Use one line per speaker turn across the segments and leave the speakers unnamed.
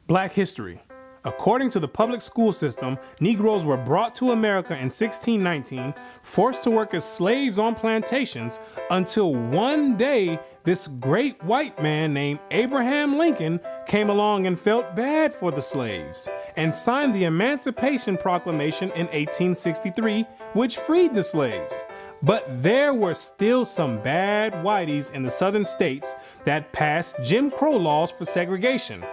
Black history. According to the public school system, Negroes were brought to America in 1619, forced to work as slaves on plantations, until one day this great white man named Abraham Lincoln came along and felt bad for the slaves and signed the Emancipation Proclamation in 1863, which freed the slaves. But there were still some bad whiteys in the southern states that passed Jim Crow laws for segregation.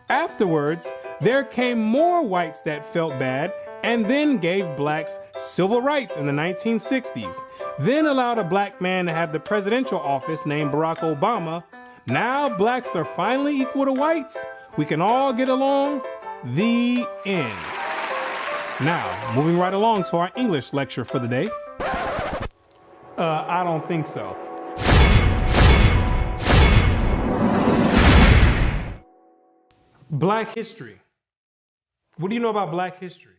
Afterwards, there came more whites that felt bad and then gave blacks civil rights in the 1960s, then allowed a black man to have the presidential office named Barack Obama. Now blacks are finally equal to whites. We can all get along. The end. Now, moving right along to our English lecture for the day. I don't think so. Black history. What do you know about Black history?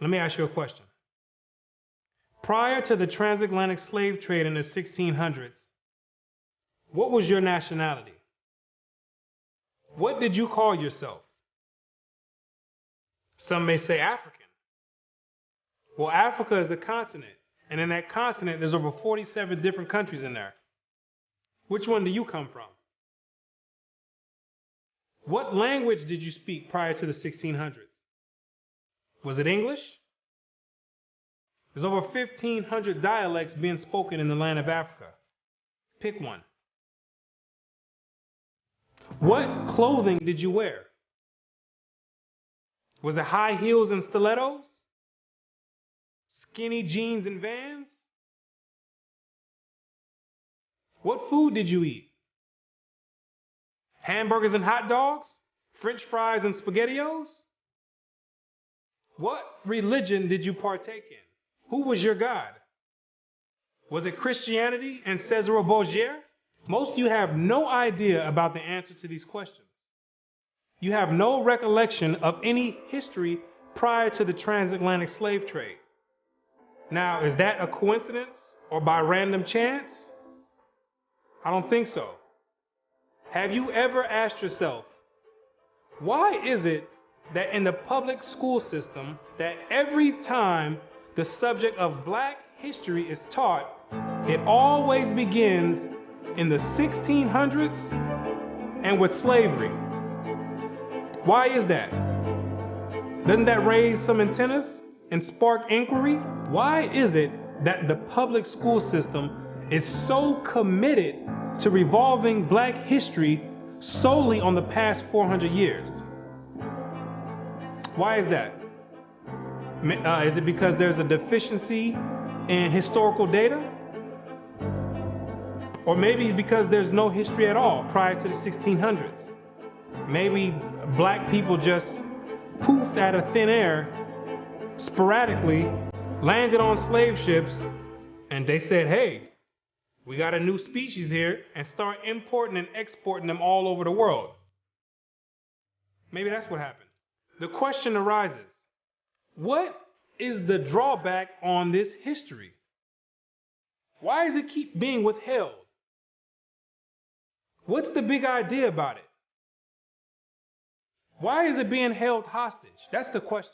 Let me ask you a question. Prior to the transatlantic slave trade in the 1600s, what was your nationality? What did you call yourself? Some may say African. Well, Africa is a continent, and in that continent, there's over 47 different countries in there. Which one do you come from? What language did you speak prior to the 1600s? Was it English? There's over 1,500 dialects being spoken in the land of Africa. Pick one. What clothing did you wear? Was it high heels and stilettos? Skinny jeans and Vans? What food did you eat? Hamburgers and hot dogs? French fries and SpaghettiOs? What religion did you partake in? Who was your God? Was it Christianity and Cesare Borgia? Most of you have no idea about the answer to these questions. You have no recollection of any history prior to the transatlantic slave trade. Now, is that a coincidence or by random chance? I don't think so. Have you ever asked yourself, why is it that in the public school system that every time the subject of Black history is taught, it always begins in the 1600s and with slavery? Why is that? Doesn't that raise some antennas and spark inquiry? Why is it that the public school system is so committed to revolving Black history solely on the past 400 years? Why is that? Is it because there's a deficiency in historical data? Or maybe because there's no history at all prior to the 1600s? Maybe Black people just poofed out of thin air, sporadically, landed on slave ships, and they said, hey, we got a new species here, and start importing and exporting them all over the world. Maybe that's what happened. The question arises, what is the drawback on this history? Why does it keep being withheld? What's the big idea about it? Why is it being held hostage? That's the question.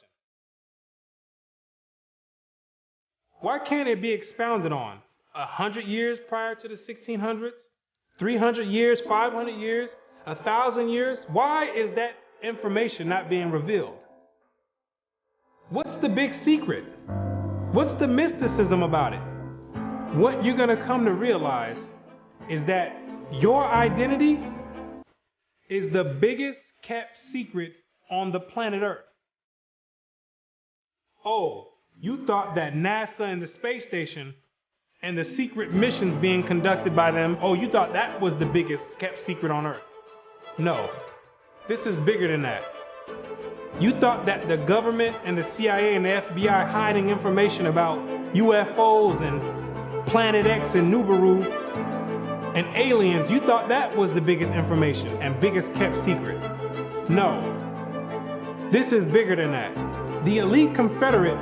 Why can't it be expounded on? 100 years prior to the 1600s? 300 years, 500 years, 1,000 years? Why is that information not being revealed? What's the big secret? What's the mysticism about it? What you're going to come to realize is that your identity is the biggest kept secret on the planet Earth. Oh, you thought that NASA and the space station and the secret missions being conducted by them, oh, you thought that was the biggest kept secret on Earth. No, this is bigger than that. You thought that the government and the CIA and the FBI hiding information about UFOs and Planet X and Nibiru and aliens, you thought that was the biggest information and biggest kept secret. No, this is bigger than that. The elite Confederate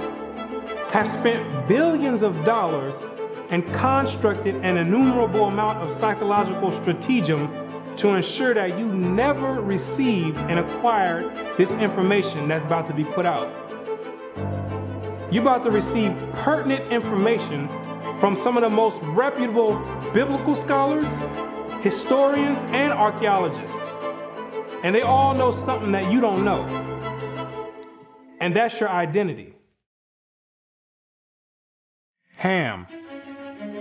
have spent billions of dollars and constructed an innumerable amount of psychological stratagem to ensure that you never received and acquired this information that's about to be put out. You're about to receive pertinent information from some of the most reputable biblical scholars, historians, and archaeologists. And they all know something that you don't know. And that's your identity. Ham,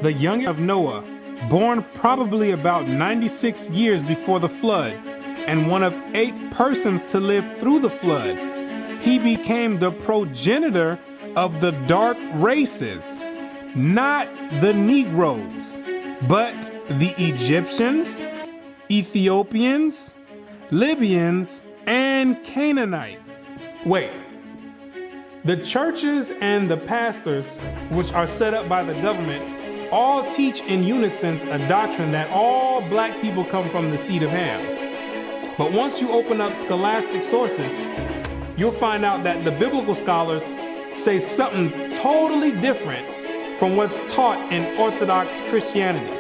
the youngest of Noah, born probably about 96 years before the flood, and one of 8 persons to live through the flood. He became the progenitor of the dark races, not the Negroes, but the Egyptians, Ethiopians, Libyans, and Canaanites. Wait, the churches and the pastors, which are set up by the government, all teach in unison a doctrine that all black people come from the seed of Ham. But once you open up scholastic sources, you'll find out that the biblical scholars say something totally different from what's taught in Orthodox Christianity.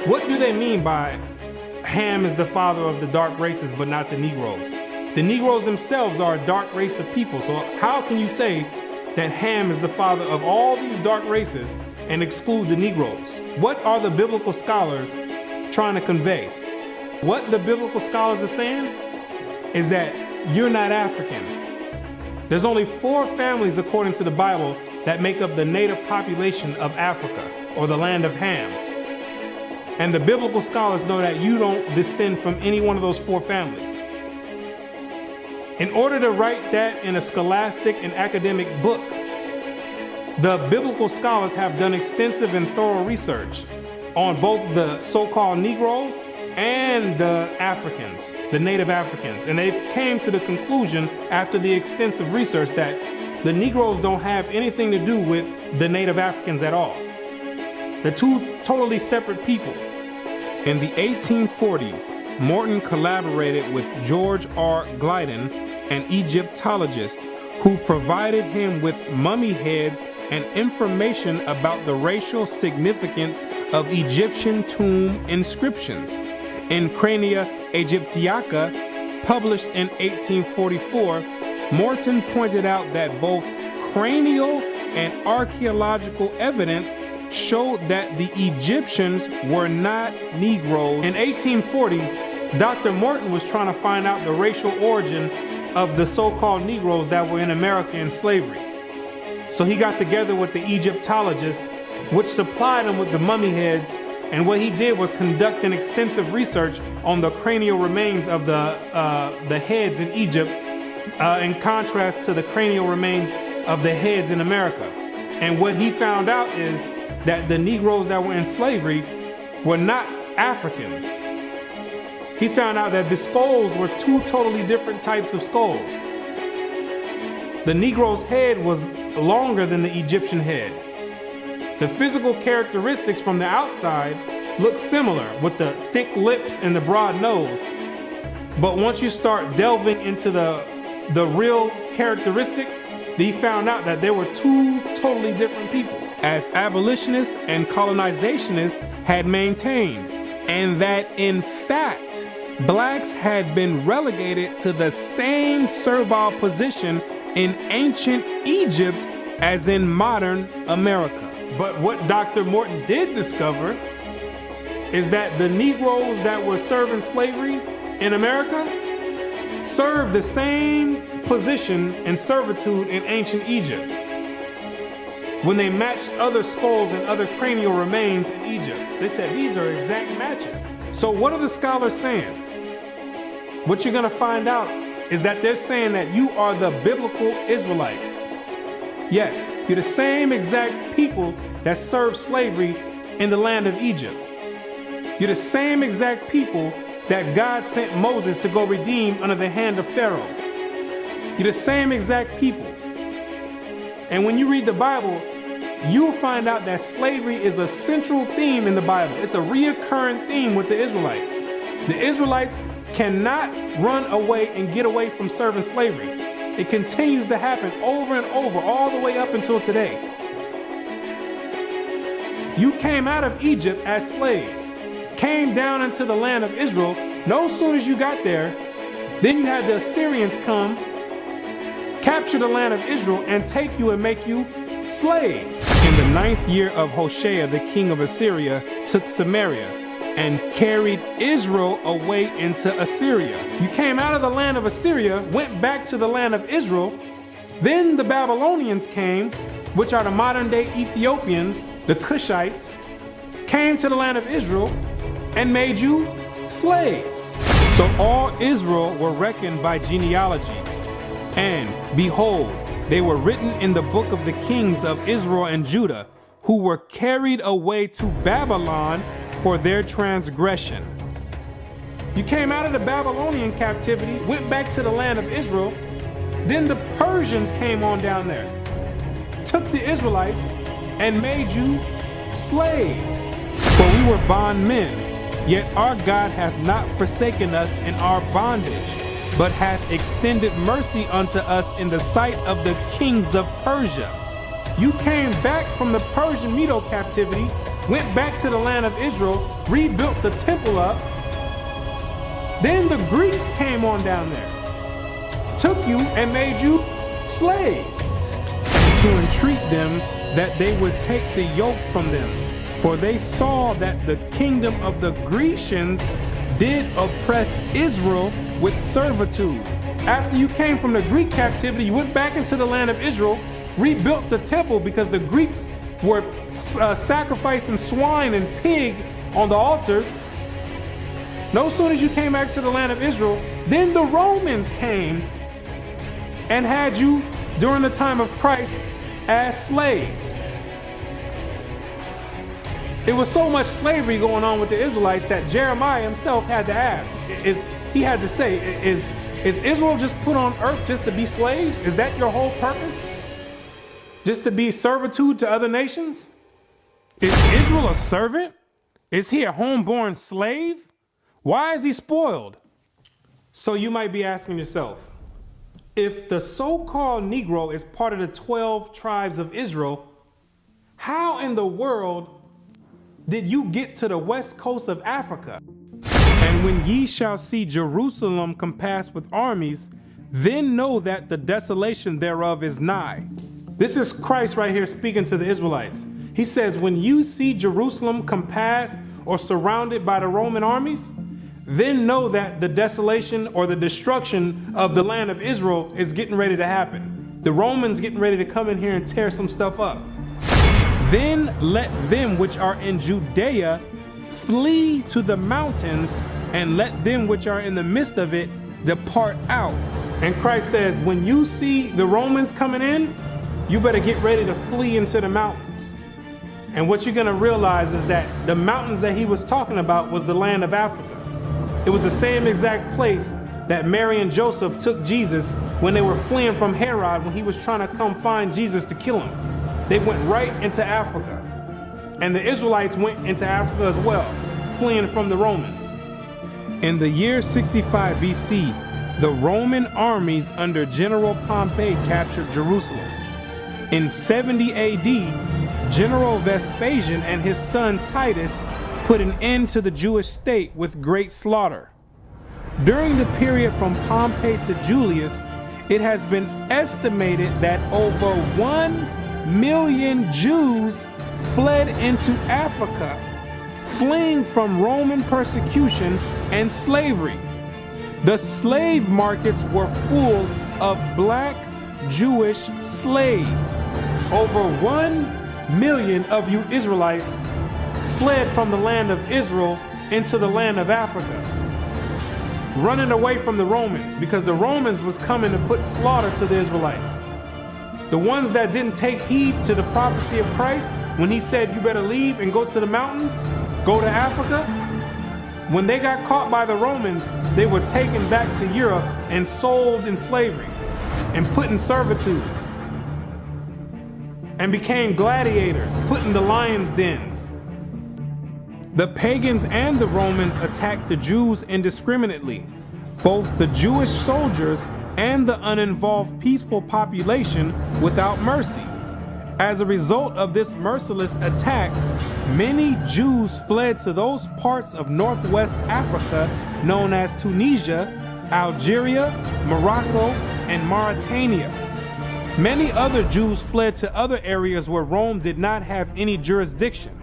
What do they mean by Ham is the father of the dark races but not the Negroes? The Negroes themselves are a dark race of people, so how can you say that Ham is the father of all these dark races and exclude the Negroes? What are the biblical scholars trying to convey? What the biblical scholars are saying is that you're not African. There's only 4 families, according to the Bible, that make up the native population of Africa, or the land of Ham. And the biblical scholars know that you don't descend from any one of those 4 families. In order to write that in a scholastic and academic book, the biblical scholars have done extensive and thorough research on both the so-called Negroes and the Africans, the native Africans. And they came to the conclusion after the extensive research that the Negroes don't have anything to do with the native Africans at all. They're 2 totally separate people. In the 1840s, Morton collaborated with George R. Gliddon, an Egyptologist, who provided him with mummy heads and information about the racial significance of Egyptian tomb inscriptions. In Crania Aegyptiaca, published in 1844, Morton pointed out that both cranial and archaeological evidence showed that the Egyptians were not Negroes. In 1840, Dr. Morton was trying to find out the racial origin of the so-called Negroes that were in America in slavery. So he got together with the Egyptologists, which supplied him with the mummy heads, and what he did was conduct an extensive research on the cranial remains of the heads in Egypt, in contrast to the cranial remains of the heads in America. And what he found out is that the Negroes that were in slavery were not Africans. He found out that the skulls were 2 totally different types of skulls. The Negro's head was longer than the Egyptian head. The physical characteristics from the outside look similar, with the thick lips and the broad nose. But once you start delving into the real characteristics, he found out that there were 2 totally different people, as abolitionists and colonizationists had maintained, and that in fact, blacks had been relegated to the same servile position in ancient Egypt as in modern America. But what Dr. Morton did discover is that the Negroes that were serving slavery in America served the same position and servitude in ancient Egypt when they matched other skulls and other cranial remains in Egypt. They said these are exact matches. So what are the scholars saying? What you're going to find out is that they're saying that you are the biblical Israelites. Yes, you're the same exact people that served slavery in the land of Egypt. You're the same exact people that God sent Moses to go redeem under the hand of Pharaoh. You're the same exact people. And when you read the Bible, you'll find out that slavery is a central theme in the Bible. It's a reoccurring theme with the Israelites. The Israelites cannot run away and get away from serving slavery. It continues to happen over and over, all the way up until today. You came out of Egypt as slaves. came down into the land of Israel, no sooner as you got there, then you had the Assyrians come, capture the land of Israel, and take you and make you slaves. In the 9th year of Hoshea, the king of Assyria took Samaria and carried Israel away into Assyria. You came out of the land of Assyria, went back to the land of Israel. Then the Babylonians came, which are the modern day Ethiopians, the Cushites, came to the land of Israel and made you slaves. So all Israel were reckoned by genealogies. And behold, they were written in the book of the kings of Israel and Judah, who were carried away to Babylon for their transgression. You came out of the Babylonian captivity, went back to the land of Israel. Then the Persians came on down there, took the Israelites and made you slaves. For we were bondmen, yet our God hath not forsaken us in our bondage, but hath extended mercy unto us in the sight of the kings of Persia. You came back from the Persian Medo captivity, went back to the land of Israel, rebuilt the temple up. Then the Greeks came on down there, took you and made you slaves, to entreat them that they would take the yoke from them. For they saw that the kingdom of the Grecians did oppress Israel with servitude. After you came from the Greek captivity, you went back into the land of Israel, rebuilt the temple because the Greeks were sacrificing swine and pig on the altars. No sooner as you came back to the land of Israel, then the Romans came and had you during the time of Christ as slaves. It was so much slavery going on with the Israelites that Jeremiah himself had to ask, is Israel just put on earth just to be slaves? Is that your whole purpose? Just to be servitude to other nations? Is Israel a servant? Is he a homeborn slave? Why is he spoiled? So you might be asking yourself, if the so-called Negro is part of the 12 tribes of Israel, how in the world did you get to the west coast of Africa? And when ye shall see Jerusalem compassed with armies, then know that the desolation thereof is nigh. This is Christ right here speaking to the Israelites. He says, when you see Jerusalem compassed or surrounded by the Roman armies, then know that the desolation or the destruction of the land of Israel is getting ready to happen. The Romans getting ready to come in here and tear some stuff up. Then let them which are in Judea flee to the mountains, and let them which are in the midst of it depart out. And Christ says, when you see the Romans coming in, you better get ready to flee into the mountains. And what you're going to realize is that the mountains that he was talking about was the land of Africa. It was the same exact place that Mary and Joseph took Jesus when they were fleeing from Herod when he was trying to come find Jesus to kill him. They went right into Africa. And the Israelites went into Africa as well, fleeing from the Romans. In the year 65 BC, the Roman armies under General Pompey captured Jerusalem. In 70 AD, General Vespasian and his son Titus put an end to the Jewish state with great slaughter. During the period from Pompey to Julius, it has been estimated that over 1 million Jews fled into Africa, fleeing from Roman persecution and slavery. The slave markets were full of black Jewish slaves. Over 1 million of you Israelites fled from the land of Israel into the land of Africa, running away from the Romans because the Romans was coming to put slaughter to the Israelites. The ones that didn't take heed to the prophecy of Christ when he said you better leave and go to the mountains, go to Africa, when they got caught by the Romans, they were taken back to Europe and sold in slavery and put in servitude and became gladiators, put in the lions' dens. The pagans and the Romans attacked the Jews indiscriminately. Both the Jewish soldiers and the uninvolved peaceful population without mercy. As a result of this merciless attack, Many Jews fled to those parts of northwest Africa known as Tunisia, Algeria, Morocco, and Mauritania. Many other Jews fled to other areas where Rome did not have any jurisdiction.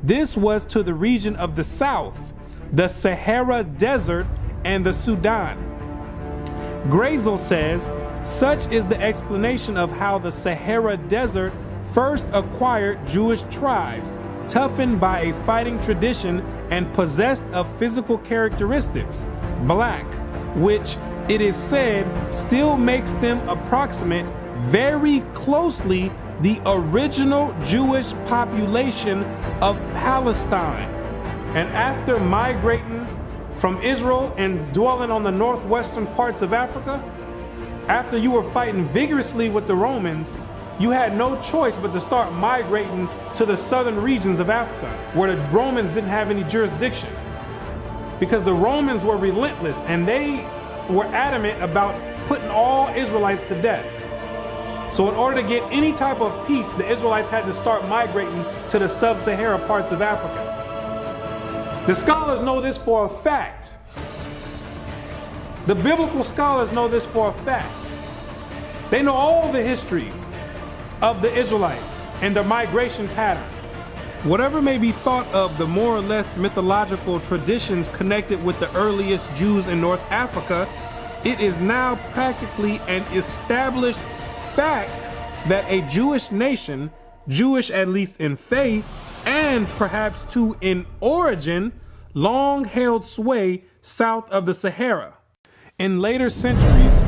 This was to the region of the south, the Sahara Desert, and the Sudan. Grazel says, such is the explanation of how the Sahara Desert first acquired Jewish tribes, toughened by a fighting tradition and possessed of physical characteristics, black, which it is said still makes them approximate very closely the original Jewish population of Palestine. And after migrating from Israel and dwelling on the northwestern parts of Africa, after you were fighting vigorously with the Romans, you had no choice but to start migrating to the southern regions of Africa, where the Romans didn't have any jurisdiction. Because the Romans were relentless and they were adamant about putting all Israelites to death. So in order to get any type of peace, the Israelites had to start migrating to the sub-Sahara parts of Africa. The scholars know this for a fact. The biblical scholars know this for a fact. They know all the history of the Israelites and their migration patterns. Whatever may be thought of the more or less mythological traditions connected with the earliest Jews in North Africa, it is now practically an established fact that a Jewish nation, Jewish at least in faith and perhaps too in origin, long held sway south of the Sahara. In later centuries,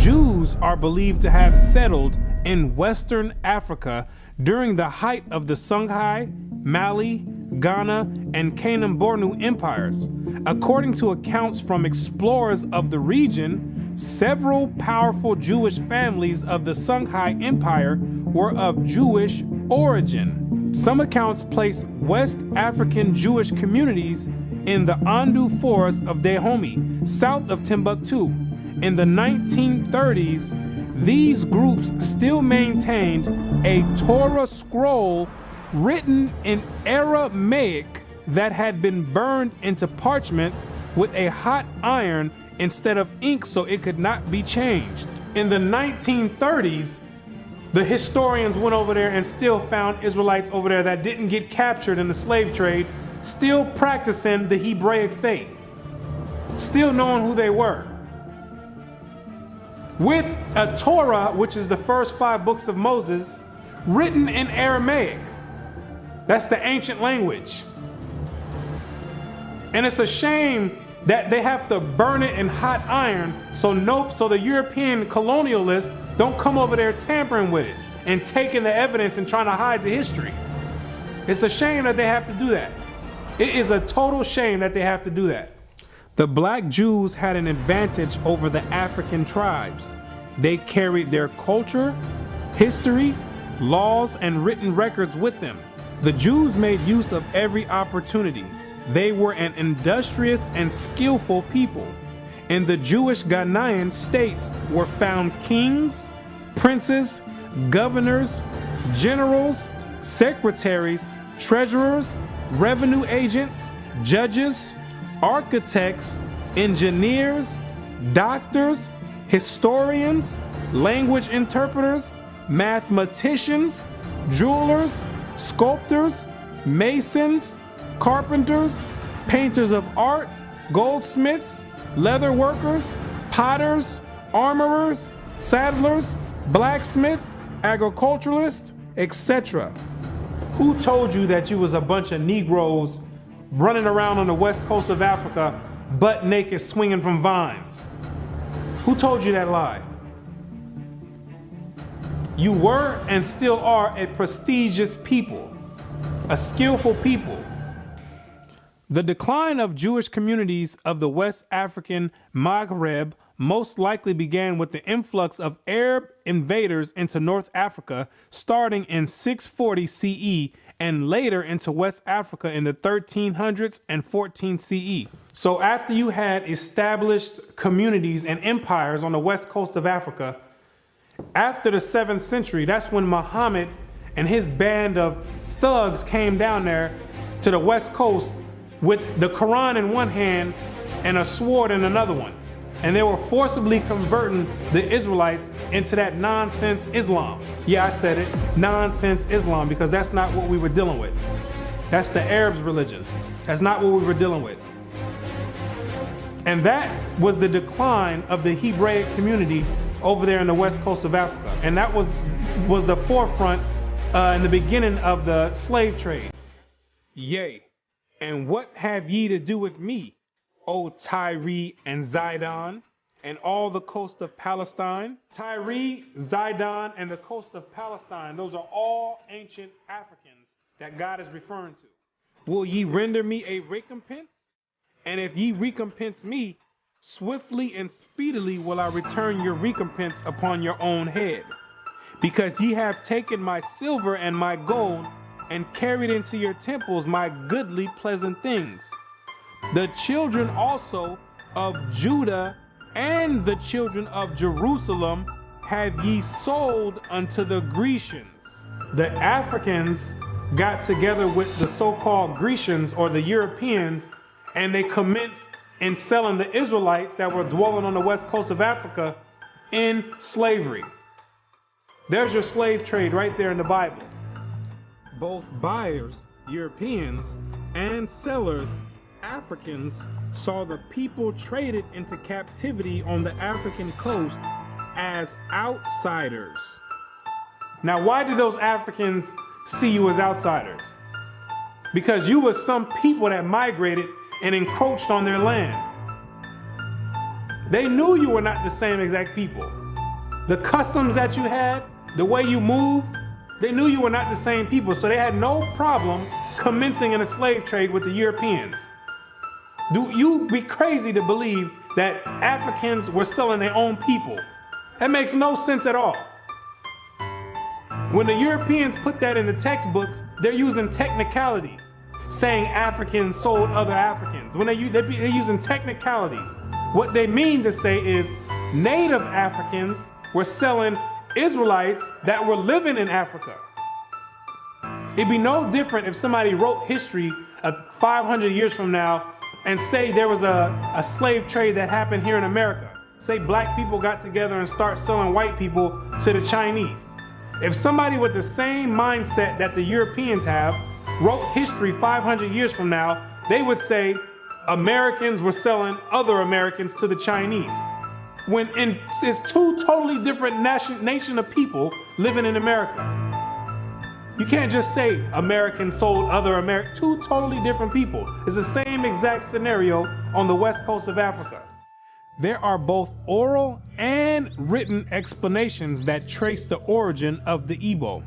Jews are believed to have settled in Western Africa during the height of the Songhai, Mali, Ghana, and Kanem-Bornu empires. According to accounts from explorers of the region, several powerful Jewish families of the Songhai Empire were of Jewish origin. Some accounts place West African Jewish communities in the Andu Forest of Dahomey, south of Timbuktu. In the 1930s, these groups still maintained a Torah scroll written in Aramaic that had been burned into parchment with a hot iron instead of ink so it could not be changed. In the 1930s, the historians went over there and still found Israelites over there that didn't get captured in the slave trade, still practicing the Hebraic faith, still knowing who they were. With a Torah, which is the first 5 books of Moses, written in Aramaic. That's the ancient language. And it's a shame that they have to burn it in hot iron so the European colonialists don't come over there tampering with it and taking the evidence and trying to hide the history. It's a shame that they have to do that. It is a total shame that they have to do that. The black Jews had an advantage over the African tribes. They carried their culture, history, laws, and written records with them. The Jews made use of every opportunity. They were an industrious and skillful people. In the Jewish Ghanaian states were found kings, princes, governors, generals, secretaries, treasurers, revenue agents, judges, architects, engineers, doctors, historians, language interpreters, mathematicians, jewelers, sculptors, masons, carpenters, painters of art, goldsmiths, leather workers, potters, armorers, saddlers, blacksmith, agriculturalists, etc. Who told you that you was a bunch of Negroes running around on the west coast of Africa, butt naked, swinging from vines? Who told you that lie? You were and still are a prestigious people, a skillful people. The decline of Jewish communities of the West African Maghreb most likely began with the influx of Arab invaders into North Africa starting in 640 CE and later into West Africa in the 1300s and 14 CE. So after you had established communities and empires on the west coast of Africa, after the 7th century, that's when Muhammad and his band of thugs came down there to the West Coast with the Quran in one hand and a sword in another one. And they were forcibly converting the Israelites into that nonsense Islam. Yeah, I said it, nonsense Islam, because that's not what we were dealing with. That's the Arabs' religion. That's not what we were dealing with. And that was the decline of the Hebraic community over there in the west coast of Africa. And that was the forefront in the beginning of the slave trade. Yea, and what have ye to do with me, O Tyre and Zidon, and all the coast of Palestine? Tyre, Zidon, and the coast of Palestine, those are all ancient Africans that God is referring to. Will ye render me a recompense? And if ye recompense me, swiftly and speedily will I return your recompense upon your own head. Because ye have taken my silver and my gold, and carried into your temples my goodly pleasant things. The children also of Judah and the children of Jerusalem have ye sold unto the Grecians. The Africans got together with the so-called Grecians or the Europeans, and they commenced in selling the Israelites that were dwelling on the west coast of Africa in slavery. There's your slave trade right there in the Bible. Both buyers, Europeans, and sellers, Africans, saw the people traded into captivity on the African coast as outsiders. Now, why did those Africans see you as outsiders? Because you were some people that migrated and encroached on their land. They knew you were not the same exact people. The customs that you had, the way you moved, they knew you were not the same people, so they had no problem commencing in a slave trade with the Europeans. Do you be crazy to believe that Africans were selling their own people? That makes no sense at all. When the Europeans put that in the textbooks, they're using technicalities, saying Africans sold other Africans. When they're using technicalities, what they mean to say is native Africans were selling Israelites that were living in Africa. It'd be no different if somebody wrote history 500 years from now and say there was a slave trade that happened here in America. Say black people got together and start selling white people to the Chinese. If somebody with the same mindset that the Europeans have wrote history 500 years from now, they would say Americans were selling other Americans to the Chinese. When it's two totally different nation of people living in America. You can't just say Americans sold other Americans. Two totally different people. It's the same exact scenario on the west coast of Africa. There are both oral and written explanations that trace the origin of the Igbo.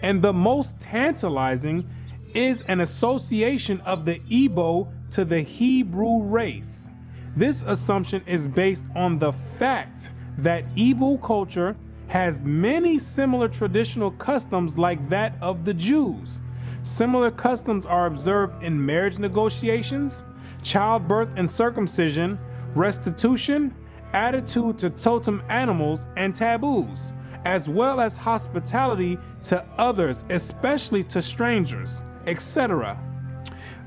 And the most tantalizing is an association of the Igbo to the Hebrew race. This assumption is based on the fact that Igbo culture has many similar traditional customs like that of the Jews. Similar customs are observed in marriage negotiations, childbirth and circumcision, restitution, attitude to totem animals and taboos, as well as hospitality to others, especially to strangers, etc.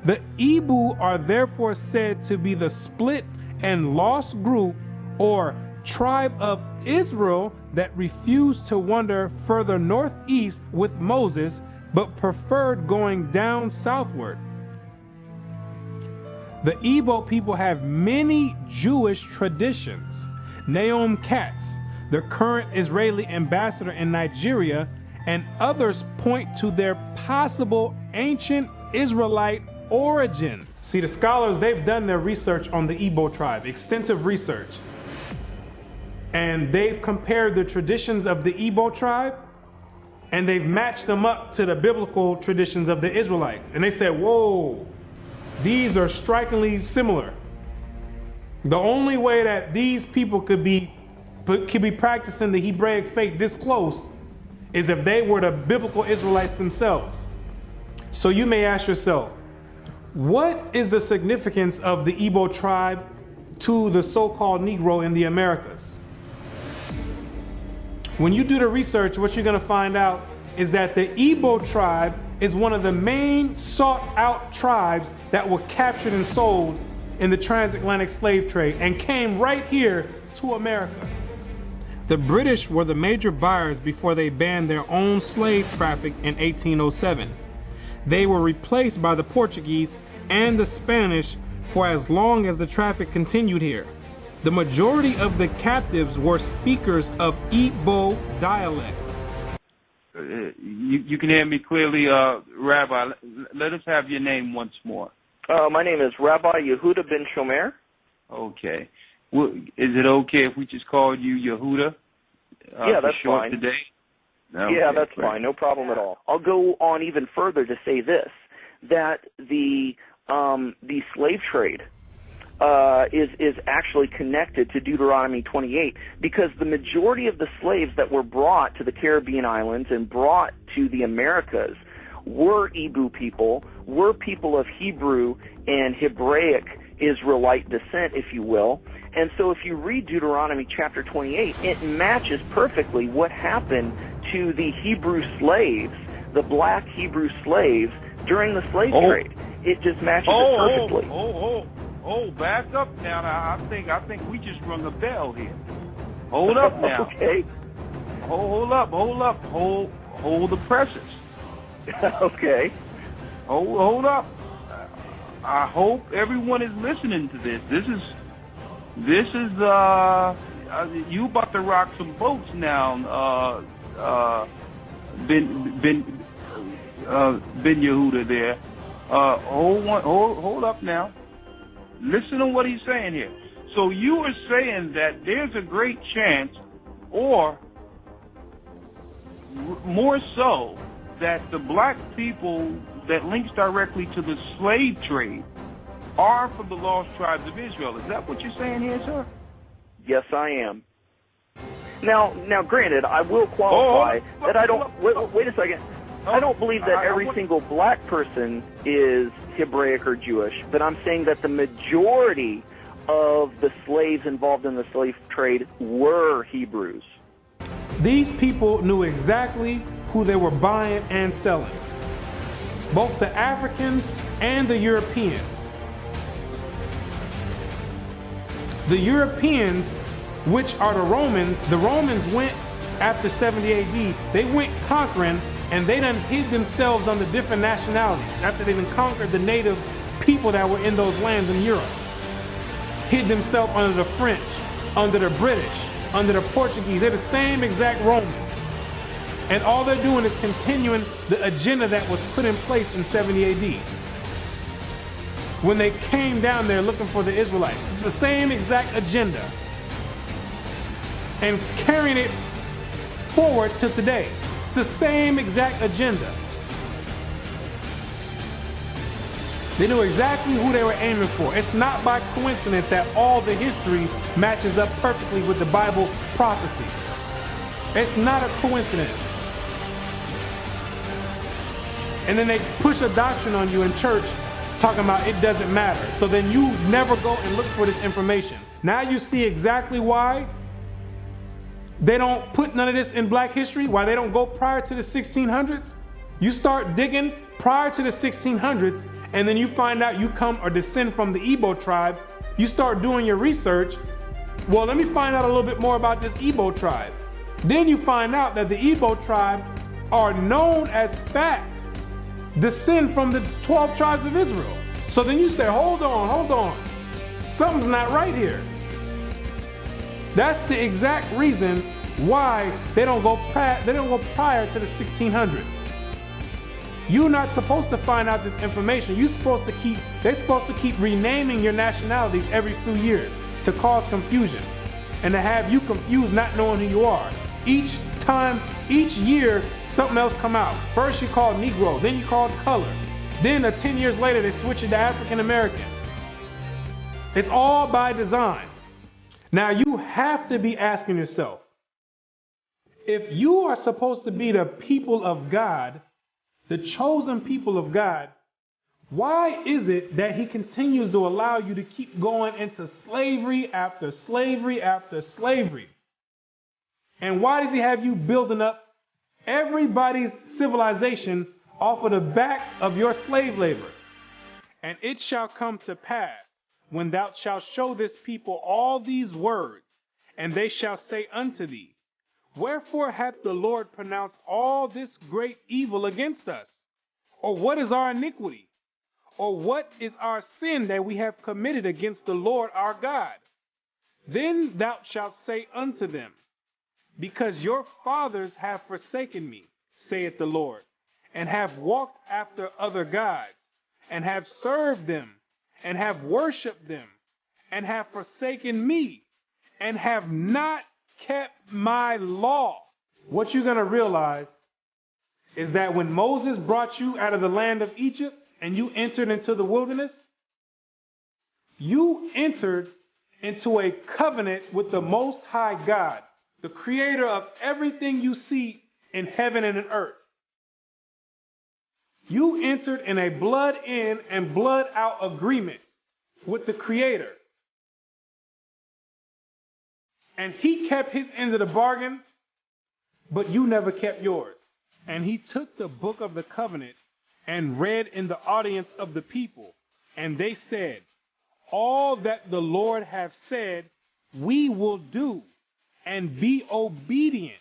The Igbo are therefore said to be the split and lost group or tribe of Israel that refused to wander further northeast with Moses, but preferred going down southward. The Igbo people have many Jewish traditions. Naomi Katz, the current Israeli ambassador in Nigeria, and others point to their possible ancient Israelite origins. See, the scholars, they've done their research on the Igbo tribe, extensive research. And they've compared the traditions of the Igbo tribe, and they've matched them up to the biblical traditions of the Israelites. And they said, whoa, these are strikingly similar. The only way that these people could be practicing the Hebraic faith this close is if they were the biblical Israelites themselves. So you may ask yourself, what is the significance of the Igbo tribe to the so-called Negro in the Americas? When you do the research, what you're going to find out is that the Igbo tribe is one of the main sought-out tribes that were captured and sold in the transatlantic slave trade and came right here to America. The British were the major buyers before they banned their own slave traffic in 1807. They were replaced by the Portuguese and the Spanish for as long as the traffic continued here. The majority of the captives were speakers of Igbo dialects.
You can hear me clearly, Rabbi. Let us have your name once more.
My name is Rabbi Yehuda Ben Shomer.
Okay. Well, is it okay if we just call you Yehuda?
Yeah, that's fine.
Today? Okay,
yeah, that's
great.
fine. No problem at all. I'll go on even further to say this, that the slave trade is actually connected to Deuteronomy 28, because the majority of the slaves that were brought to the Caribbean islands and brought to the Americas were Igbo people, were people of Hebrew and Hebraic Israelite descent, if you will. And so if you read Deuteronomy chapter 28, it matches perfectly what happened to the Hebrew slaves, the black Hebrew slaves, during the slave trade. It just matches it perfectly.
Back up now. I think we just rung a bell here. Hold up now.
Okay.
Hold up. Hold the presses.
Okay.
Hold up. I hope everyone is listening to this. This is you about to rock some boats now, Ben Yehuda there. Hold up now. Listen to what he's saying here. So you are saying that there's a great chance, or more so, that the black people that links directly to the slave trade are from the lost tribes of Israel. Is that what you're saying here, sir?
Yes, I am. Now, granted, I will qualify that I don't. Wait a second. I don't believe that every single black person is Hebraic or Jewish, but I'm saying that the majority of the slaves involved in the slave trade were Hebrews.
These people knew exactly who they were buying and selling, both the Africans and the Europeans. The Europeans, which are the Romans went after 70 AD, they went conquering, and they done hid themselves under different nationalities after they done conquered the native people that were in those lands in Europe. Hid themselves under the French, under the British, under the Portuguese. They're the same exact Romans. And all they're doing is continuing the agenda that was put in place in 70 AD. When they came down there looking for the Israelites. It's the same exact agenda. And carrying it forward to today. It's the same exact agenda. They knew exactly who they were aiming for. It's not by coincidence that all the history matches up perfectly with the Bible prophecies. It's not a coincidence. And then they push a doctrine on you in church talking about it doesn't matter. So then you never go and look for this information. Now you see exactly why they don't put none of this in black history, why they don't go prior to the 1600s. You start digging prior to the 1600s, and then you find out you come or descend from the Igbo tribe. You start doing your research. Well, let me find out a little bit more about this Igbo tribe. Then you find out that the Igbo tribe are known as fact descend from the 12 tribes of Israel. So then you say, hold on. Something's not right here. That's the exact reason why they don't go prior to the 1600s. You're not supposed to find out this information. They're supposed to keep renaming your nationalities every few years to cause confusion and to have you confused not knowing who you are. Each year, something else come out. First you called Negro, then you called color. Then 10 years later, they switch it to African American. It's all by design. Now you have to be asking yourself, if you are supposed to be the people of God, the chosen people of God, why is it that he continues to allow you to keep going into slavery after slavery after slavery? And why does he have you building up everybody's civilization off of the back of your slave labor. And it shall come to pass, when thou shalt show this people all these words, and they shall say unto thee, wherefore hath the Lord pronounced all this great evil against us? Or what is our iniquity? Or what is our sin that we have committed against the Lord our God? Then thou shalt say unto them, because your fathers have forsaken me, saith the Lord, and have walked after other gods, and have served them, and have worshipped them, and have forsaken me, and have not kept my law. What you're going to realize is that when Moses brought you out of the land of Egypt and you entered into the wilderness, you entered into a covenant with the Most High God, the creator of everything you see in heaven and in earth. You entered in a blood in and blood out agreement with the creator. And he kept his end of the bargain, but you never kept yours. And he took the book of the covenant and read in the audience of the people. And they said, all that the Lord hath said, we will do, and be obedient.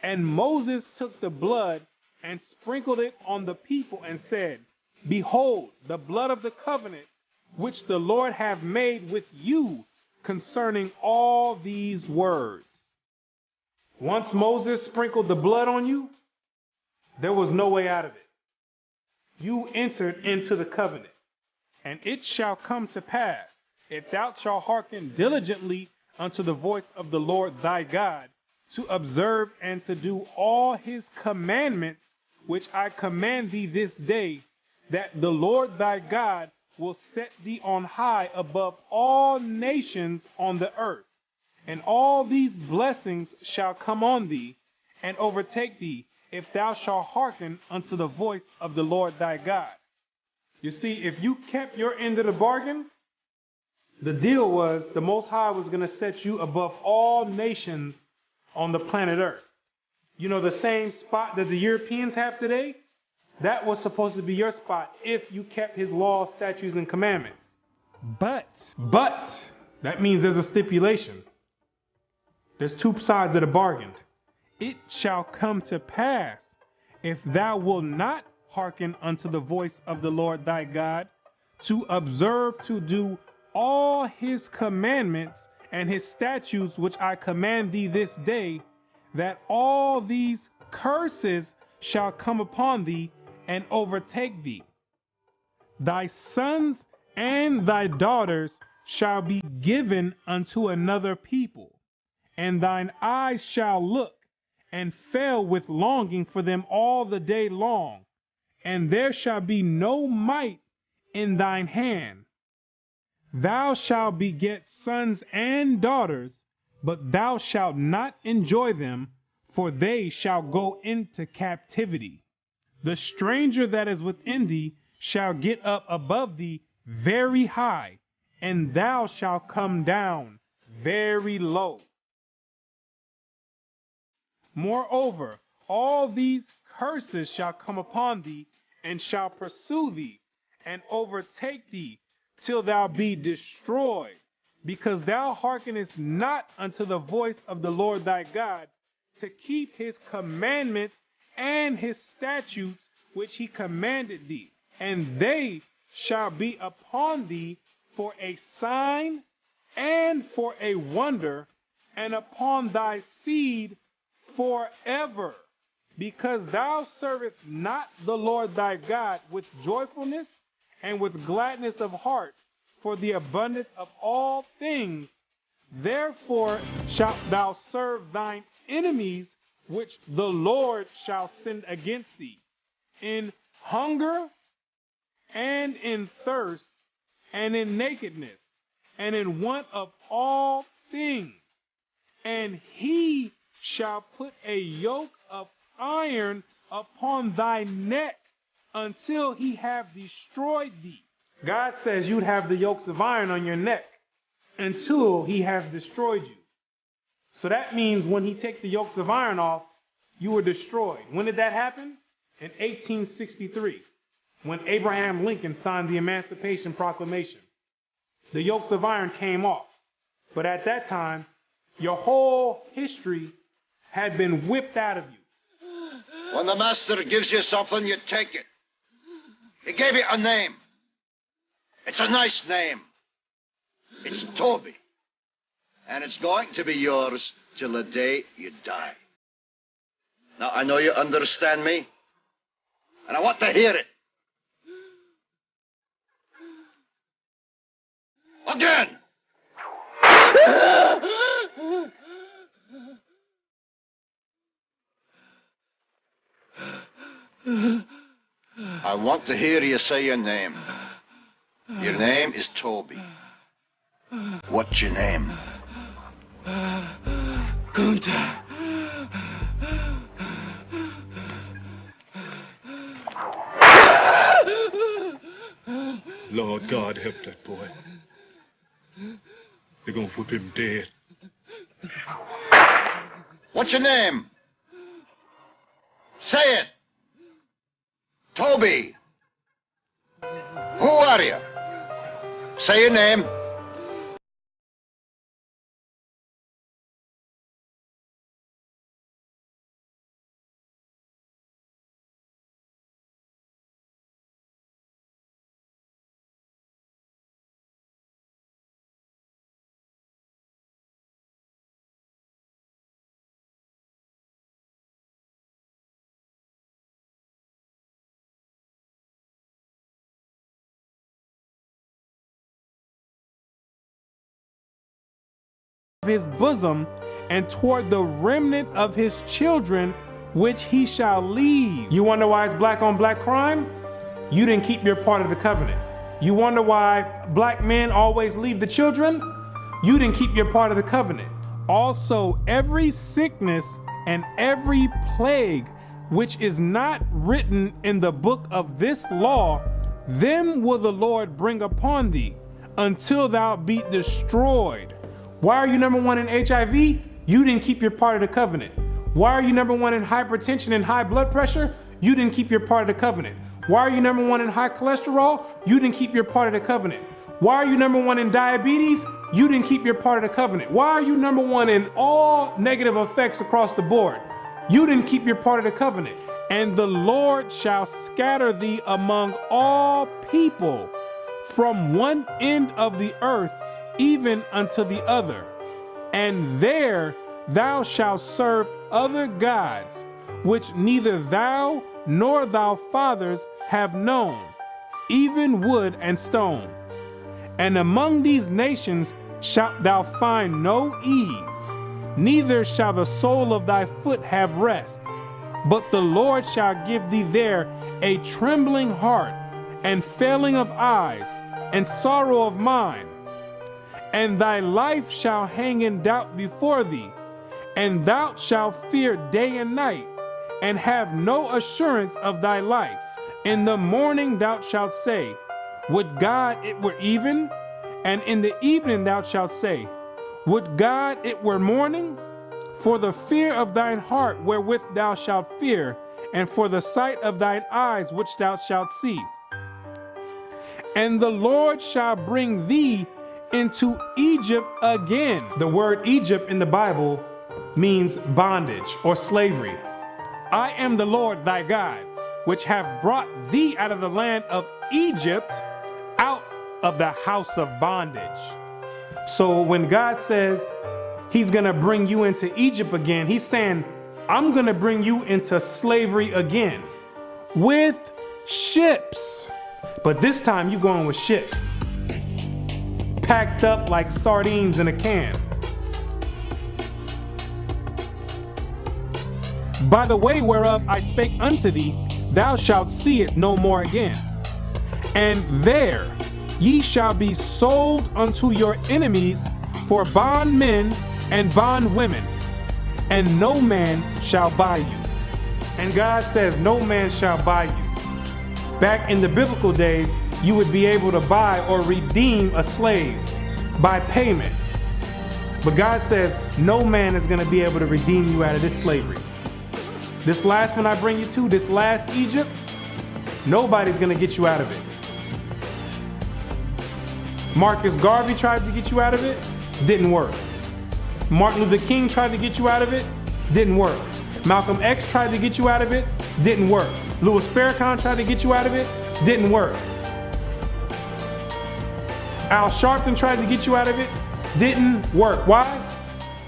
And Moses took the blood and sprinkled it on the people and said, behold, the blood of the covenant which the Lord hath made with you concerning all these words. Once Moses sprinkled the blood on you, there was no way out of it. You entered into the covenant. And it shall come to pass, if thou shalt hearken diligently unto the voice of the Lord thy God, to observe and to do all his commandments, which I command thee this day, that the Lord thy God will set thee on high above all nations on the earth. And all these blessings shall come on thee and overtake thee, if thou shalt hearken unto the voice of the Lord thy God. You see, if you kept your end of the bargain, the deal was the Most High was going to set you above all nations on the planet Earth. You know, the same spot that the Europeans have today, that was supposed to be your spot if you kept his laws, statutes, and commandments. But, that means there's a stipulation. There's two sides of the bargain. It shall come to pass, if thou wilt not hearken unto the voice of the Lord thy God, to observe to do all his commandments and his statutes which I command thee this day, that all these curses shall come upon thee and overtake thee. Thy sons and thy daughters shall be given unto another people, and thine eyes shall look and fail with longing for them all the day long, and there shall be no might in thine hand. Thou shalt beget sons and daughters, but thou shalt not enjoy them, for they shall go into captivity. The stranger that is within thee shall get up above thee very high, and thou shalt come down very low. Moreover, all these curses shall come upon thee, and shall pursue thee, and overtake thee, till thou be destroyed, because thou hearkenest not unto the voice of the Lord thy God, to keep his commandments and his statutes which he commanded thee. And they shall be upon thee for a sign and for a wonder, and upon thy seed forever, because thou servest not the Lord thy God with joyfulness and with gladness of heart for the abundance of all things. Therefore shalt thou serve thine enemies, which the Lord shall send against thee, in hunger and in thirst and in nakedness and in want of all things. And he shall put a yoke of iron upon thy neck until he have destroyed thee. God says you'd have the yokes of iron on your neck until he has destroyed you. So that means when he takes the yokes of iron off, you were destroyed. When did that happen? in 1863 when Abraham Lincoln signed the Emancipation Proclamation. The yokes of iron came off. But at that time, your whole history had been whipped out of you.
When the master gives you something, you take it. He gave you a name. It's a nice name. It's Toby. And it's going to be yours till the day you die. Now, I know you understand me, and I want to hear it. Again! I want to hear you say your name. Your name is Toby. What's your name?
Kunta.
Lord God, help that boy. They're gonna whip him dead.
What's your name? Say it. Toby. Who are you? Say your name.
His bosom and toward the remnant of his children which he shall leave. You wonder why it's black on black crime? You didn't keep your part of the covenant. You wonder why black men always leave the children? You didn't keep your part of the covenant. Also, every sickness and every plague which is not written in the book of this law, them will the Lord bring upon thee until thou be destroyed. Why are you number one in HIV? You didn't keep your part of the covenant. Why are you number one in hypertension and high blood pressure? You didn't keep your part of the covenant. Why are you number one in high cholesterol? You didn't keep your part of the covenant. Why are you number one in diabetes? You didn't keep your part of the covenant. Why are you number one in all negative effects across the board? You didn't keep your part of the covenant. And the Lord shall scatter thee among all people from one end of the earth even unto the other, and there thou shalt serve other gods, which neither thou nor thy fathers have known, even wood and stone. And among these nations shalt thou find no ease, neither shall the sole of thy foot have rest. But the Lord shall give thee there a trembling heart, and failing of eyes, and sorrow of mind. And thy life shall hang in doubt before thee, and thou shalt fear day and night, and have no assurance of thy life. In the morning thou shalt say, would God it were even? And in the evening thou shalt say, would God it were morning? For the fear of thine heart wherewith thou shalt fear, and for the sight of thine eyes which thou shalt see. And the Lord shall bring thee into Egypt again. The word Egypt in the Bible means bondage or slavery. I am the Lord thy God, which have brought thee out of the land of Egypt, out of the house of bondage. So when God says he's gonna bring you into Egypt again, he's saying, I'm gonna bring you into slavery again with ships. But this time you're going with ships, packed up like sardines in a can. By the way whereof I spake unto thee, thou shalt see it no more again. And there ye shall be sold unto your enemies for bondmen and bondwomen, and no man shall buy you. And God says no man shall buy you. Back in the biblical days, you would be able to buy or redeem a slave by payment. But God says no man is going to be able to redeem you out of this slavery. this last one I bring you to, this last Egypt, nobody's going to get you out of it. Marcus Garvey tried to get you out of it, didn't work. Martin Luther King tried to get you out of it, didn't work. Malcolm X tried to get you out of it, didn't work. Louis Farrakhan tried to get you out of it, didn't work. Al Sharpton tried to get you out of it, didn't work. Why?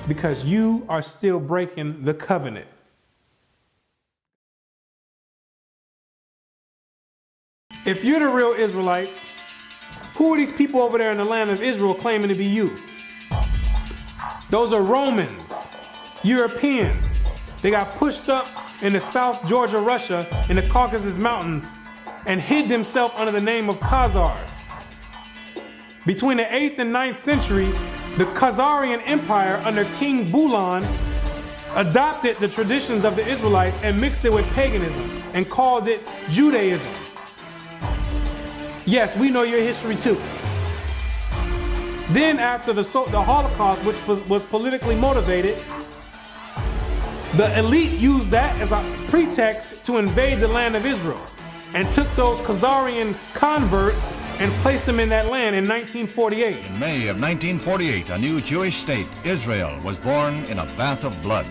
Because you are still breaking the covenant. If you're the real Israelites, who are these people over there in the land of Israel claiming to be you? Those are Romans, Europeans. They got pushed up in the South Georgia, Russia, in the Caucasus Mountains, and hid themselves under the name of Khazars. Between the 8th and 9th century, the Khazarian Empire under King Bulan adopted the traditions of the Israelites and mixed it with paganism and called it Judaism. Yes, we know your history too. Then after the Holocaust, which was politically motivated, the elite used that as a pretext to invade the land of Israel and took those Khazarian converts and placed them in that land in 1948.
In May of 1948, a new Jewish state, Israel, was born in a bath of blood.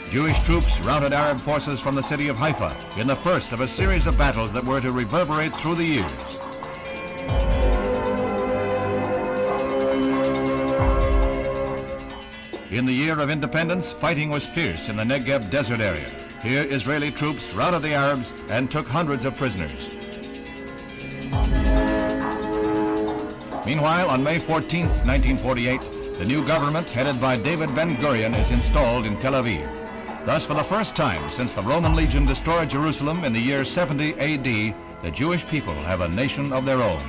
Jewish troops routed Arab forces from the city of Haifa in the first of a series of battles that were to reverberate through the years. In the year of independence, fighting was fierce in the Negev desert area. Here, Israeli troops routed the Arabs and took hundreds of prisoners. Meanwhile, on May 14, 1948, the new government headed by David Ben-Gurion is installed in Tel Aviv. Thus, for the first time since the Roman legion destroyed Jerusalem in the year 70 AD, the Jewish people have a nation of their own.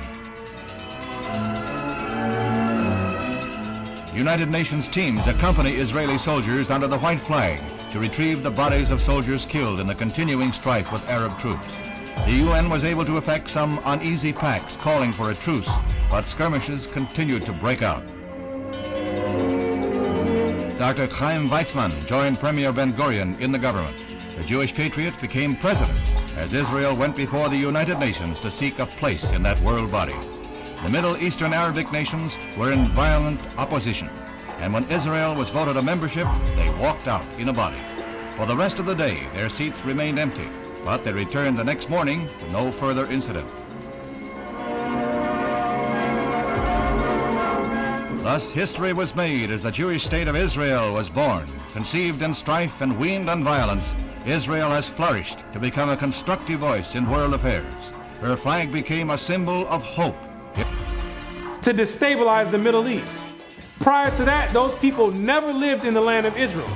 United Nations teams accompany Israeli soldiers under the white flag to retrieve the bodies of soldiers killed in the continuing strife with Arab troops. The UN was able to effect some uneasy pacts calling for a truce, but skirmishes continued to break out. Dr. Chaim Weizmann joined Premier Ben-Gurion in the government. The Jewish patriot became president as Israel went before the United Nations to seek a place in that world body. The Middle Eastern Arabic nations were in violent opposition, and when Israel was voted a membership, they walked out in a body. For the rest of the day, their seats remained empty, but they returned the next morning to no further incident. Thus, history was made as the Jewish state of Israel was born. Conceived in strife and weaned on violence, Israel has flourished to become a constructive voice in world affairs. Her flag became a symbol of hope.
To destabilize the Middle East. Prior to that, those people never lived in the land of Israel.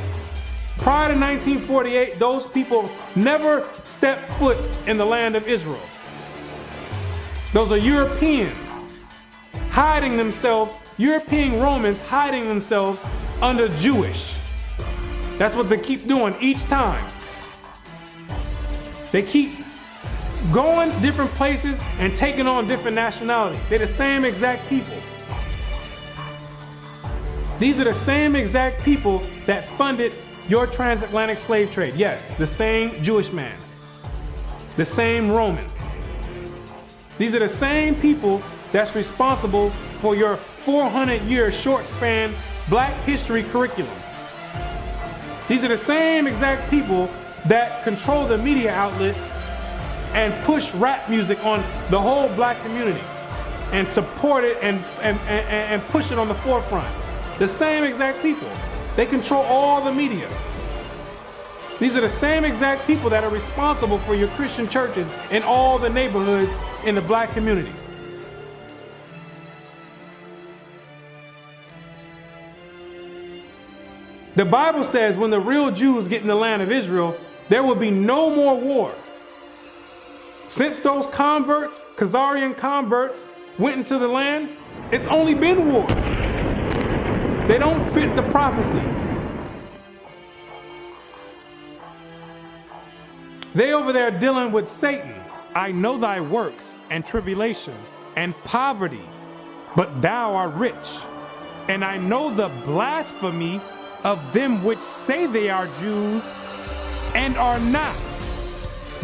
Prior to 1948, those people never stepped foot in the land of Israel. Those are Europeans hiding themselves, European Romans hiding themselves under Jewish. That's what they keep doing each time. They keep going different places and taking on different nationalities. They're the same exact people. These are the same exact people that funded your transatlantic slave trade. Yes, the same Jewish man, the same Romans. These are the same people that's responsible for your 400-year short span Black history curriculum. These are the same exact people that control the media outlets and push rap music on the whole Black community and support it and push it on the forefront. The same exact people. They control all the media. These are the same exact people that are responsible for your Christian churches in all the neighborhoods in the Black community. The Bible says when the real Jews get in the land of Israel, there will be no more war. Since those converts, Khazarian converts, went into the land, it's only been war. They don't fit the prophecies. They over there dealing with Satan. I know thy works and tribulation and poverty, but thou art rich. And I know the blasphemy of them which say they are Jews and are not,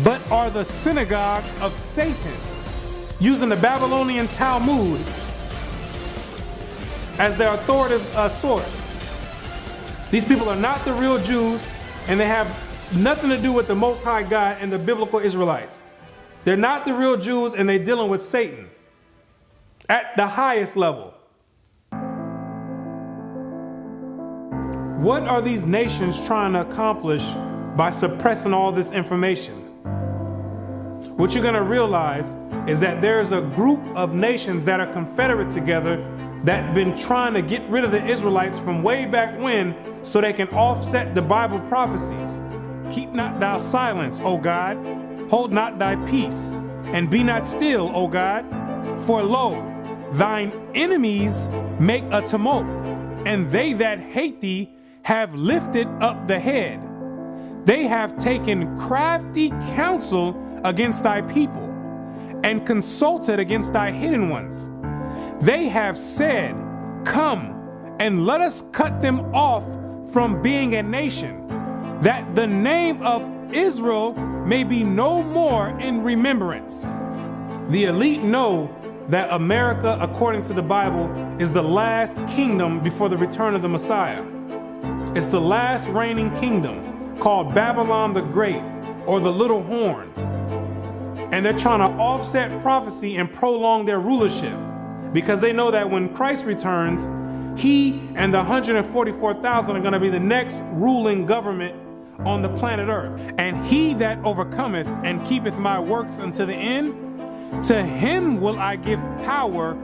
but are the synagogue of Satan, using the Babylonian Talmud as their authoritative source. These people are not the real Jews, and they have nothing to do with the Most High God and the biblical Israelites. They're not the real Jews, and they're dealing with Satan at the highest level. What are these nations trying to accomplish by suppressing all this information? What you're going to realize is that there's a group of nations that are confederate together that have been trying to get rid of the Israelites from way back when so they can offset the Bible prophecies. Keep not thou silence, O God, hold not thy peace, and be not still, O God, for lo, thine enemies make a tumult, and they that hate thee have lifted up the head. They have taken crafty counsel against thy people, and consulted against thy hidden ones. They have said, come, and let us cut them off from being a nation, that the name of Israel may be no more in remembrance. The elite know that America, according to the Bible, is the last kingdom before the return of the Messiah. It's the last reigning kingdom, called Babylon the Great, or the Little Horn. And they're trying to offset prophecy and prolong their rulership, because they know that when Christ returns, he and the 144,000 are going to be the next ruling government on the planet Earth. And he that overcometh and keepeth my works unto the end, to him will I give power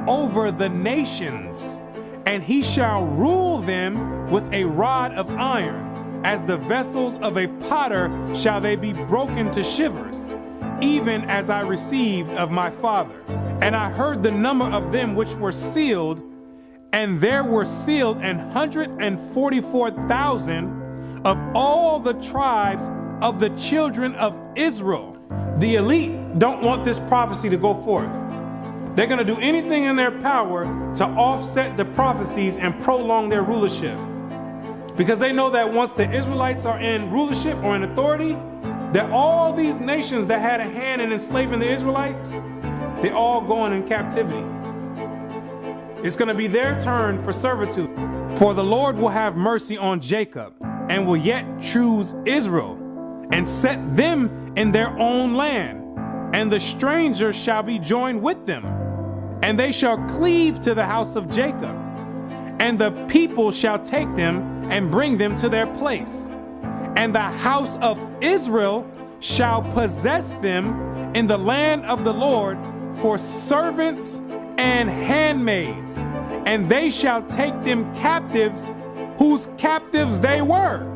over the nations, and he shall rule them with a rod of iron. As the vessels of a potter shall they be broken to shivers, even as I received of my Father. And I heard the number of them which were sealed, and there were sealed 144,000 of all the tribes of the children of Israel. The elite don't want this prophecy to go forth. They're going to do anything in their power to offset the prophecies and prolong their rulership, because they know that once the Israelites are in rulership or in authority, that all these nations that had a hand in enslaving the Israelites, they're all going in captivity. It's going to be their turn for servitude. For the Lord will have mercy on Jacob, and will yet choose Israel, and set them in their own land. And the stranger shall be joined with them, and they shall cleave to the house of Jacob. And the people shall take them and bring them to their place. And the house of Israel shall possess them in the land of the Lord for servants and handmaids. And they shall take them captives, whose captives they were,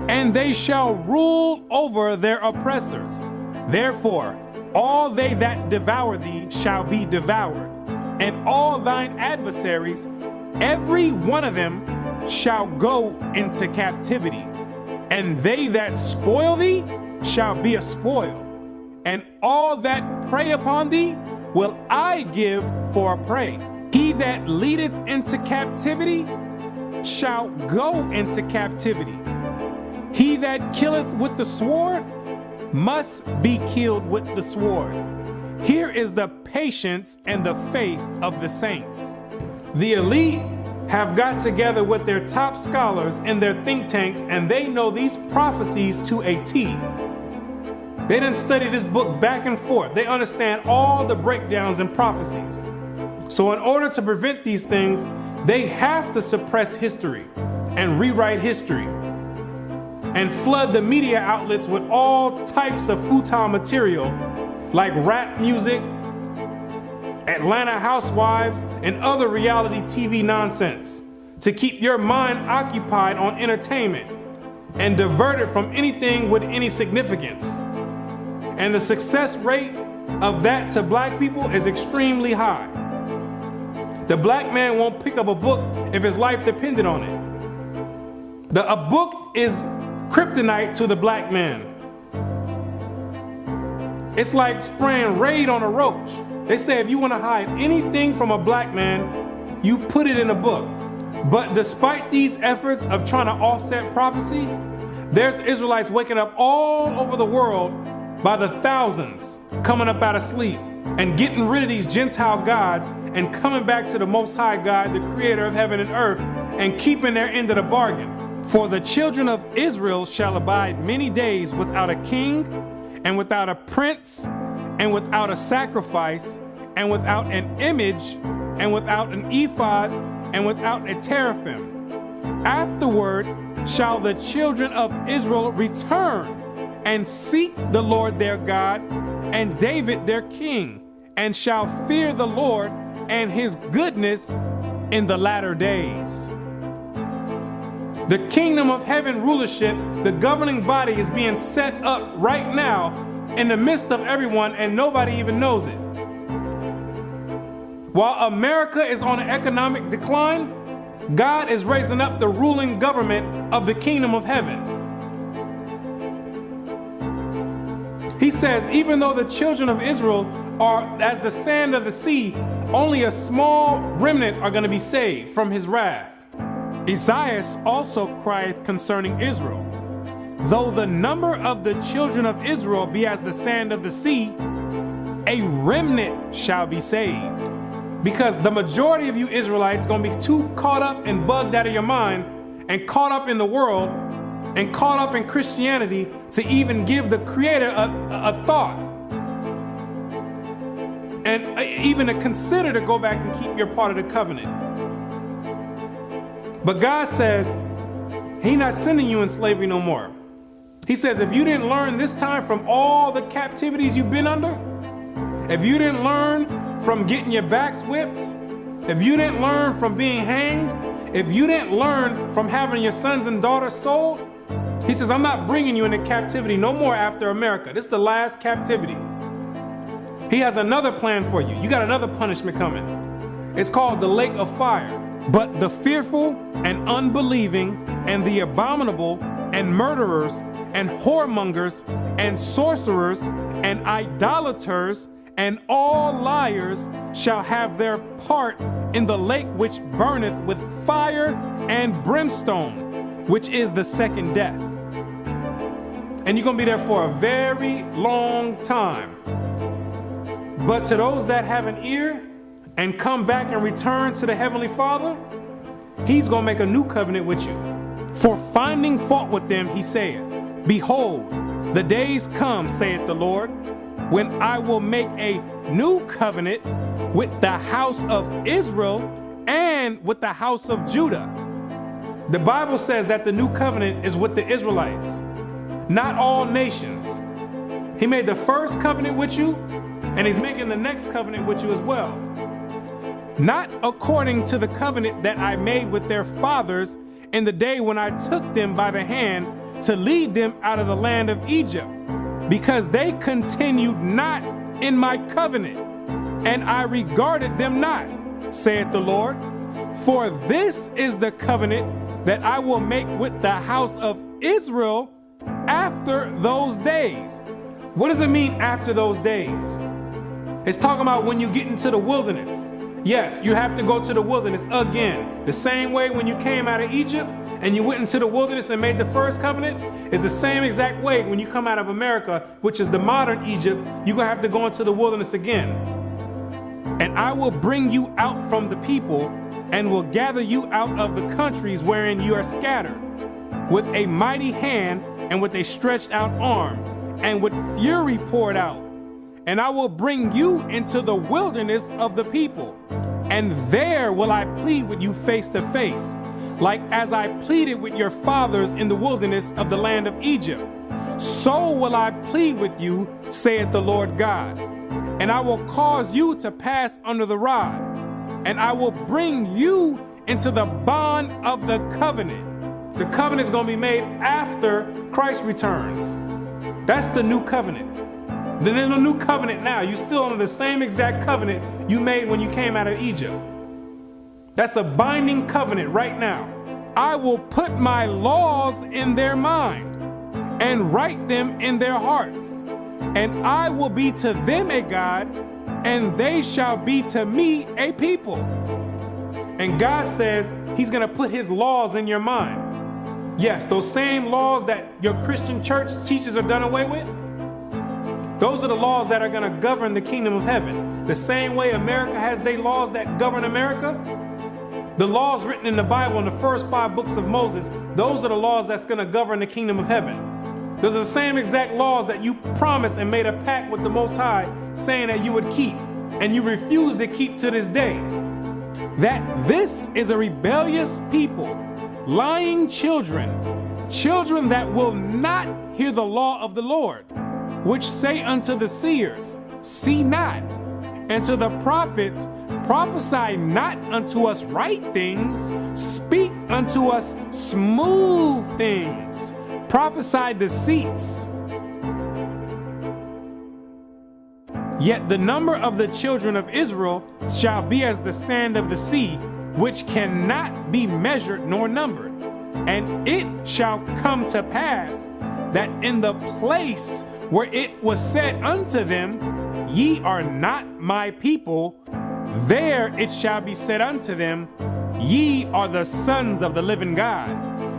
and they shall rule over their oppressors. Therefore, all they that devour thee shall be devoured, and all thine adversaries, every one of them, shall go into captivity. And they that spoil thee shall be a spoil, and all that prey upon thee will I give for a prey. He that leadeth into captivity shall go into captivity. He that killeth with the sword must be killed with the sword. Here is the patience and the faith of the saints. The elite have got together with their top scholars in their think tanks, and they know these prophecies to a T. They didn't study this book back and forth. They understand all the breakdowns and prophecies. So in order to prevent these things, they have to suppress history and rewrite history and flood the media outlets with all types of futon material like rap music, Atlanta Housewives, and other reality TV nonsense to keep your mind occupied on entertainment and divert it from anything with any significance. And the success rate of that to black people is extremely high. The black man won't pick up a book if his life depended on it. A book is kryptonite to the black man. It's like spraying Raid on a roach. They say if you want to hide anything from a black man, you put it in a book. But despite these efforts of trying to offset prophecy, There's Israelites waking up all over the world by the thousands, coming up out of sleep and getting rid of these Gentile gods and coming back to the Most High God, the creator of heaven and earth, and keeping their end of the bargain. For the children of Israel shall abide many days without a king, and without a prince, and without a sacrifice, and without an image, and without an ephod, and without a teraphim. Afterward shall the children of Israel return and seek the Lord their God and David their king, and shall fear the Lord and his goodness in the latter days. The kingdom of heaven rulership, the governing body, is being set up right now in the midst of everyone, and nobody even knows it. While America is on an economic decline, God is raising up the ruling government of the kingdom of heaven. He says, even though the children of Israel are as the sand of the sea, only a small remnant are going to be saved from his wrath. Isaiah also crieth concerning Israel, though the number of the children of Israel be as the sand of the sea, a remnant shall be saved. Because the majority of you Israelites are going to be too caught up and bugged out of your mind and caught up in the world and caught up in Christianity to even give the Creator a thought and even to consider to go back and keep your part of the covenant. But God says He's not sending you in slavery no more. He says if you didn't learn this time from all the captivities you've been under, if you didn't learn from getting your backs whipped, if you didn't learn from being hanged, if you didn't learn from having your sons and daughters sold, He says, I'm not bringing you into captivity no more after America. This is the last captivity. He has another plan for you. You got another punishment coming. It's called the lake of fire. But the fearful and unbelieving and the abominable and murderers and whoremongers and sorcerers and idolaters and all liars shall have their part in the lake which burneth with fire and brimstone, which is the second death. And you're going to be there for a very long time. But to those that have an ear and come back and return to the Heavenly Father, He's going to make a new covenant with you. For finding fault with them, He saith, Behold, the days come, saith the Lord, when I will make a new covenant with the house of Israel and with the house of Judah. The Bible says that the new covenant is with the Israelites, not all nations. He made the first covenant with you, and He's making the next covenant with you as well. Not according to the covenant that I made with their fathers in the day when I took them by the hand to lead them out of the land of Egypt, because they continued not in my covenant, and I regarded them not, saith the Lord. For this is the covenant that I will make with the house of Israel after those days. What does it mean after those days? It's talking about when you get into the wilderness. Yes, you have to go to the wilderness again. The same way when you came out of Egypt and you went into the wilderness and made the first covenant is the same exact way when you come out of America, which is the modern Egypt, you're going to have to go into the wilderness again. And I will bring you out from the people and will gather you out of the countries wherein you are scattered, with a mighty hand and with a stretched out arm and with fury poured out. And I will bring you into the wilderness of the people, and there will I plead with you face to face, like as I pleaded with your fathers in the wilderness of the land of Egypt. So will I plead with you, saith the Lord God. And I will cause you to pass under the rod, and I will bring you into the bond of the covenant. The covenant is going to be made after Christ returns. That's the new covenant. Then there's a new covenant now. You're still under the same exact covenant you made when you came out of Egypt. That's a binding covenant right now. I will put my laws in their mind and write them in their hearts. And I will be to them a God, and they shall be to me a people. And God says He's going to put His laws in your mind. Yes, those same laws that your Christian church teaches are done away with, those are the laws that are going to govern the kingdom of heaven. The same way America has their laws that govern America, the laws written in the Bible in the first 5 books of Moses, those are the laws that's going to govern the kingdom of heaven. Those are the same exact laws that you promised and made a pact with the Most High saying that you would keep, and you refuse to keep to this day. That this is a rebellious people, lying children, children that will not hear the law of the Lord, which say unto the seers, see not, and to the prophets, prophesy not unto us right things, speak unto us smooth things, prophesy deceits. Yet the number of the children of Israel shall be as the sand of the sea, which cannot be measured nor numbered. And it shall come to pass that in the place where it was said unto them, ye are not my people, there it shall be said unto them, ye are the sons of the living God.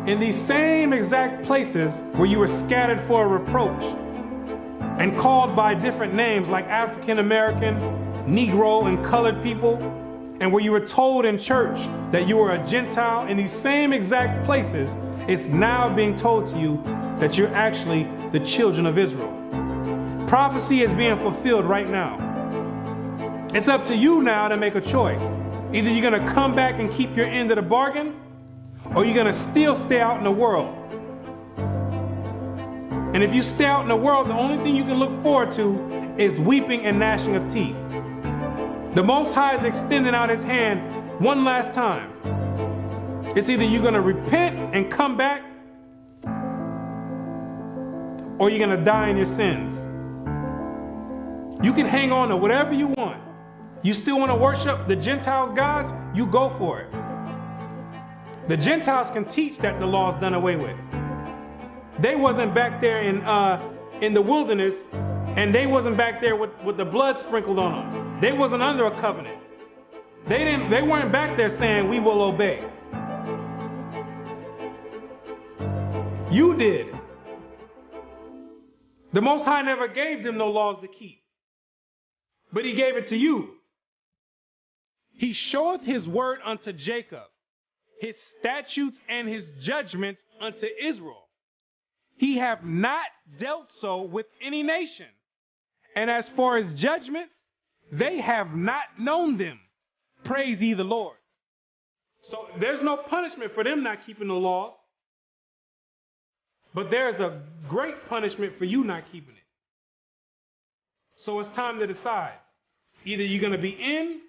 In these same exact places where you were scattered for a reproach and called by different names like African American, Negro, and colored people, and where you were told in church that you were a Gentile, in these same exact places, it's now being told to you that you're actually the children of Israel. Prophecy is being fulfilled right now. It's up to you now to make a choice. Either you're going to come back and keep your end of the bargain, or you're going to still stay out in the world. And if you stay out in the world, the only thing you can look forward to is weeping and gnashing of teeth. The Most High is extending out his hand one last time. It's either you're going to repent and come back, or you're going to die in your sins. You can hang on to whatever you want. You still want to worship the Gentiles' gods? You go for it. The Gentiles can teach that the law's done away with. They wasn't back there in the wilderness, and they wasn't back there with the blood sprinkled on them. They wasn't under a covenant. They weren't back there saying, we will obey. You did. The Most High never gave them no laws to keep, but he gave it to you. He showeth his word unto Jacob, his statutes and his judgments unto Israel. He hath not dealt so with any nation. And as for his judgments, they have not known them. Praise ye the Lord. So there's no punishment for them not keeping the laws. But there's a great punishment for you not keeping it. So it's time to decide. Either you're going to be in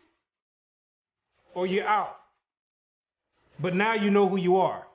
or you're out. But now you know who you are.